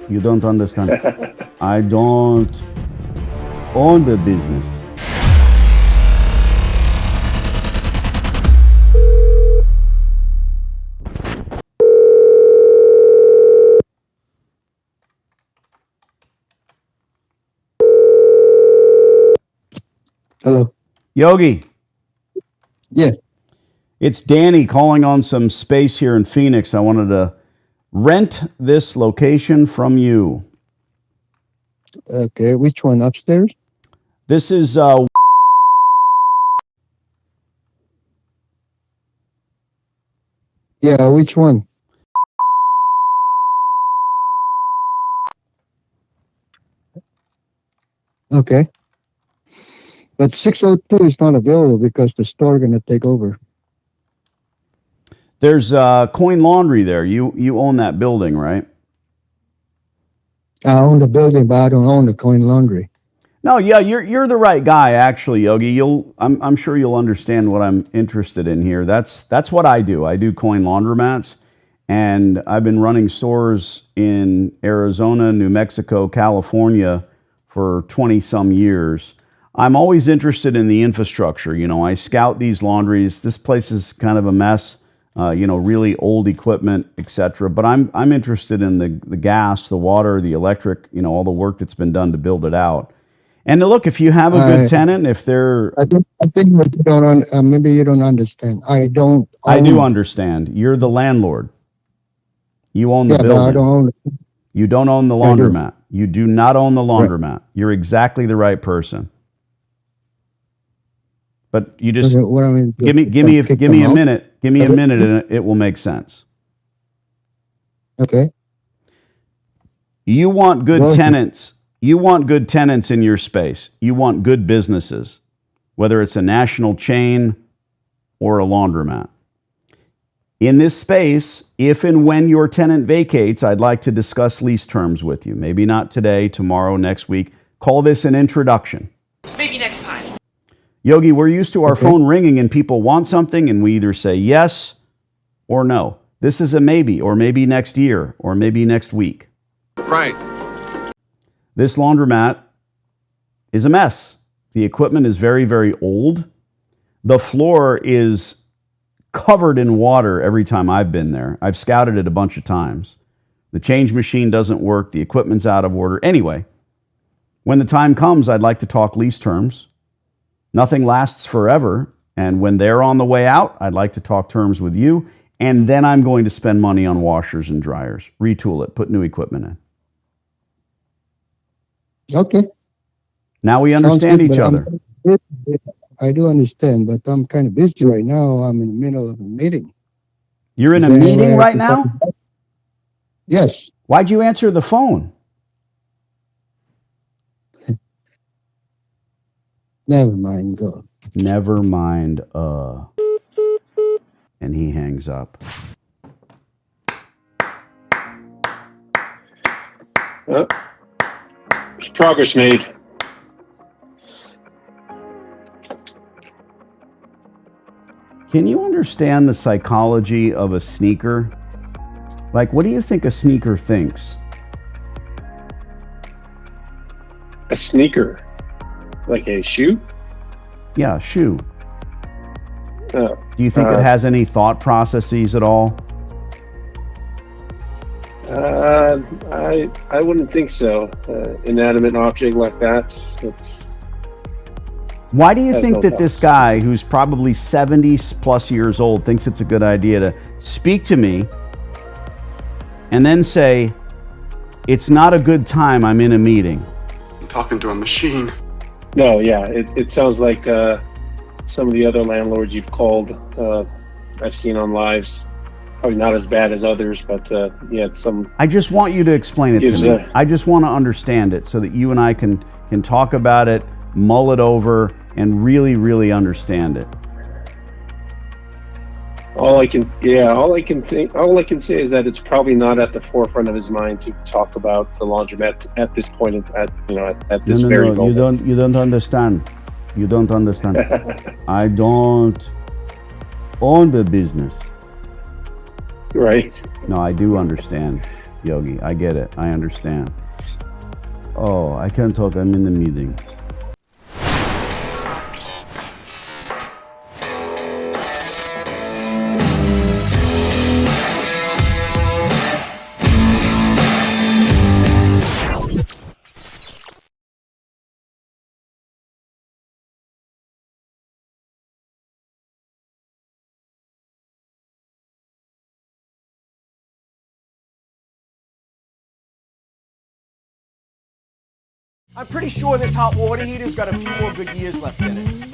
You don't understand. I don't own the business. Hello. Yogi, Yeah. it's Danny calling on some space here in Phoenix. I wanted to rent this location from you. Okay. Which one? Upstairs? This is Yeah. Which one? Okay. But 602 is not available because the store gonna take over. there's Coin Laundry there. You own that building, right? I own the building, but I don't own the Coin Laundry. No, yeah, you're the right guy, actually, Yogi. I'm sure you'll understand what I'm interested in here. That's what I do. I do coin laundromats, and I've been running stores in Arizona, New Mexico, California for 20 some years. I'm always interested in the infrastructure. You know, I scout these laundries. This place is kind of a mess. Really old equipment, etc. But I'm interested in the gas, the water, the electric. All the work that's been done to build it out. And look, if you have a good tenant, if they're... I think you don't. Maybe you don't understand. I don't. I do understand. You're the landlord. You own the building. But I don't own it. You don't own the I do. laundromat. You do not own the laundromat. You're exactly the right person. But you just What I mean, give me a minute. Give me a minute, and it will make sense. Okay. You want good Go ahead. tenants. You want good tenants in your space. You want good businesses, whether it's a national chain or a laundromat. In this space, if and when your tenant vacates, I'd like to discuss lease terms with you. Maybe not today, tomorrow, next week. Call this an introduction. Maybe next time. Yogi, we're used to our phone ringing and people want something and we either say yes or no. This is a maybe, or maybe next year, or maybe next week. Right. This laundromat is a mess. The equipment is very, very old. The floor is covered in water every time I've been there. I've scouted it a bunch of times. The change machine doesn't work. The equipment's out of order. Anyway, when the time comes, I'd like to talk lease terms. Nothing lasts forever. And when they're on the way out, I'd like to talk terms with you. And then I'm going to spend money on washers and dryers, retool it, put new equipment in. Okay. Now we understand each other. I do understand, but I'm kind of busy right now. I'm in the middle of a meeting. You're in a Is there any meeting way I right can now? call you back? Yes. Why'd you answer the phone? Never mind. Go. Never mind, And he hangs up. There's progress made. Can you understand the psychology of a sneaker? Like, what do you think a sneaker thinks? A sneaker, like a shoe. Yeah, shoe. Oh, Do you think it has any thought processes at all? I wouldn't think so. Inanimate object like that. Why do you Has think no that this thoughts. guy who's probably 70 plus years old thinks it's a good idea to speak to me and then say, it's not a good time, I'm in a meeting? I'm talking to a machine. No, yeah, it sounds like some of the other landlords you've called. I've seen on lives. Probably not as bad as others, but yeah, it's some. I just want you to explain it to Gives me. a- I just want to understand it so that you and I can talk about it, mull it over, and really, really understand it. All I can say is that it's probably not at the forefront of his mind to talk about the laundromat at this point. At this very moment. You don't understand. You don't understand. I don't own the business. Right. No, I do understand. Yogi. I get it. I understand. Oh, I can't talk. I'm in the meeting. I'm pretty sure this hot water heater's got a few more good years left in it.